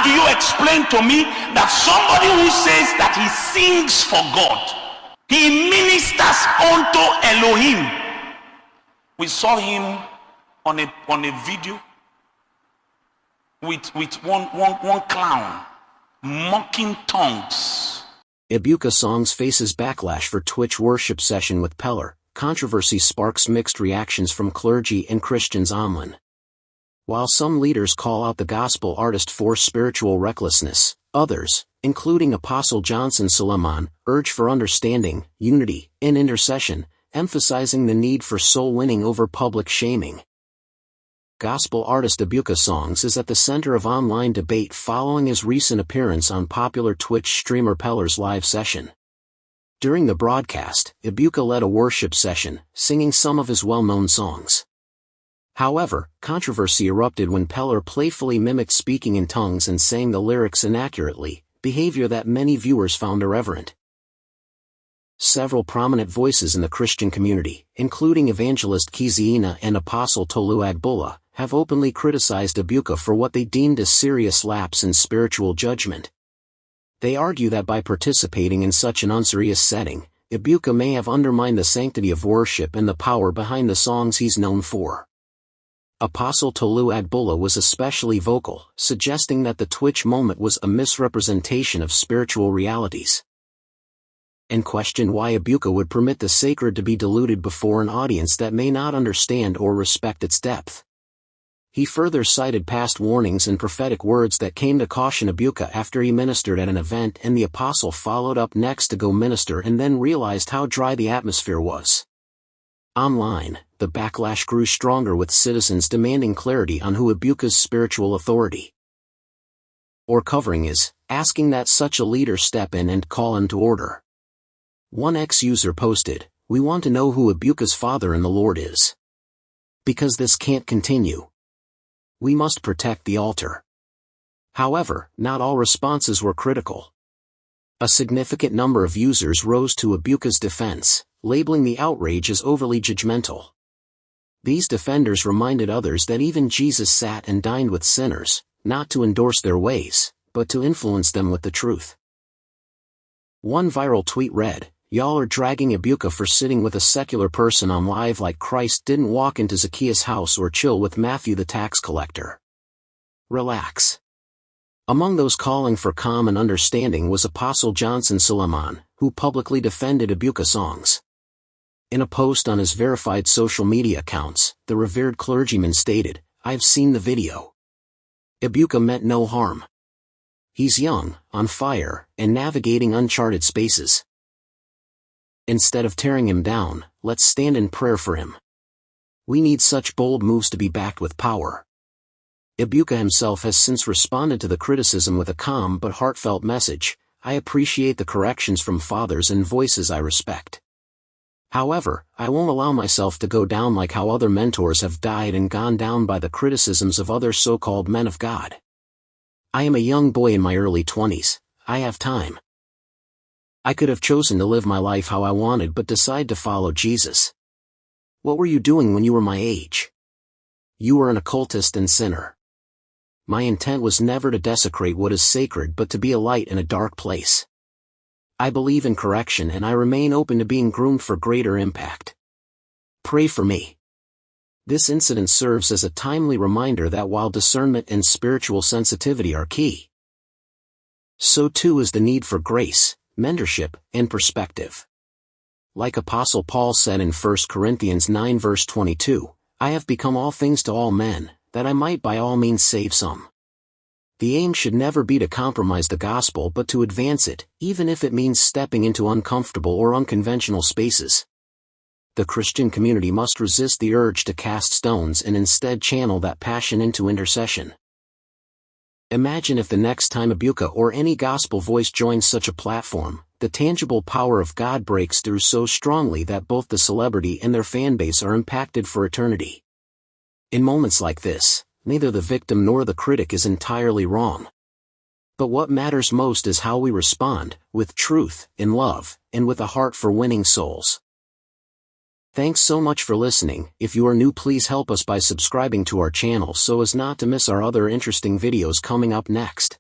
how do you explain to me that somebody who says that he sings for God, he ministers unto Elohim? We saw him on a video with one clown mocking tongues. Ebuka Songs faces backlash for Twitch worship session with Peller. Controversy sparks mixed reactions from clergy and Christians. Onlin. While some leaders call out the gospel artist for spiritual recklessness, others, including Apostle Johnson Suleman, urge for understanding, unity, and intercession, emphasizing the need for soul winning over public shaming. Gospel artist Ebuka Songs is at the center of online debate following his recent appearance on popular Twitch streamer Peller's live session. During the broadcast, Ebuka led a worship session, singing some of his well-known songs. However, controversy erupted when Peller playfully mimicked speaking in tongues and sang the lyrics inaccurately, behavior that many viewers found irreverent. Several prominent voices in the Christian community, including evangelist Kizina and Apostle Johnson, have openly criticized Ebuka for what they deemed a serious lapse in spiritual judgment. They argue that by participating in such an unserious setting, Ebuka may have undermined the sanctity of worship and the power behind the songs he's known for. Apostle Johnson was especially vocal, suggesting that the Twitch moment was a misrepresentation of spiritual realities, and questioned why Ebuka would permit the sacred to be diluted before an audience that may not understand or respect its depth. He further cited past warnings and prophetic words that came to caution Ebuka after he ministered at an event, and the apostle followed up next to go minister and then realized how dry the atmosphere was. Online, the backlash grew stronger, with citizens demanding clarity on who Ebuka's spiritual authority or covering is, asking that such a leader step in and call him to order. One ex-user posted, "We want to know who Ebuka's father in the Lord is. Because this can't continue. We must protect the altar." However, not all responses were critical. A significant number of users rose to Ebuka's defense, labeling the outrage as overly judgmental. These defenders reminded others that even Jesus sat and dined with sinners, not to endorse their ways, but to influence them with the truth. One viral tweet read, "Y'all are dragging Ebuka for sitting with a secular person on live like Christ didn't walk into Zacchaeus' house or chill with Matthew the tax collector. Relax." Among those calling for calm and understanding was Apostle Johnson Suleman, who publicly defended Ebuka Songs. In a post on his verified social media accounts, the revered clergyman stated, "I've seen the video. Ebuka meant no harm. He's young, on fire, and navigating uncharted spaces. Instead of tearing him down, let's stand in prayer for him. We need such bold moves to be backed with power." Ebuka himself has since responded to the criticism with a calm but heartfelt message, "I appreciate the corrections from fathers and voices I respect. However, I won't allow myself to go down like how other mentors have died and gone down by the criticisms of other so-called men of God. I am a young boy in my early 20s, I have time. I could have chosen to live my life how I wanted but decide to follow Jesus. What were you doing when you were my age? You were an occultist and sinner. My intent was never to desecrate what is sacred but to be a light in a dark place. I believe in correction and I remain open to being groomed for greater impact. Pray for me." This incident serves as a timely reminder that while discernment and spiritual sensitivity are key, so too is the need for grace, mentorship, and perspective. Like Apostle Paul said in 1 Corinthians 9 verse 22, "I have become all things to all men, that I might by all means save some." The aim should never be to compromise the gospel but to advance it, even if it means stepping into uncomfortable or unconventional spaces. The Christian community must resist the urge to cast stones and instead channel that passion into intercession. Imagine if the next time Ebuka or any gospel voice joins such a platform, the tangible power of God breaks through so strongly that both the celebrity and their fanbase are impacted for eternity. In moments like this, neither the victim nor the critic is entirely wrong. But what matters most is how we respond, with truth, in love, and with a heart for winning souls. Thanks so much for listening. If you are new, please help us by subscribing to our channel so as not to miss our other interesting videos coming up next.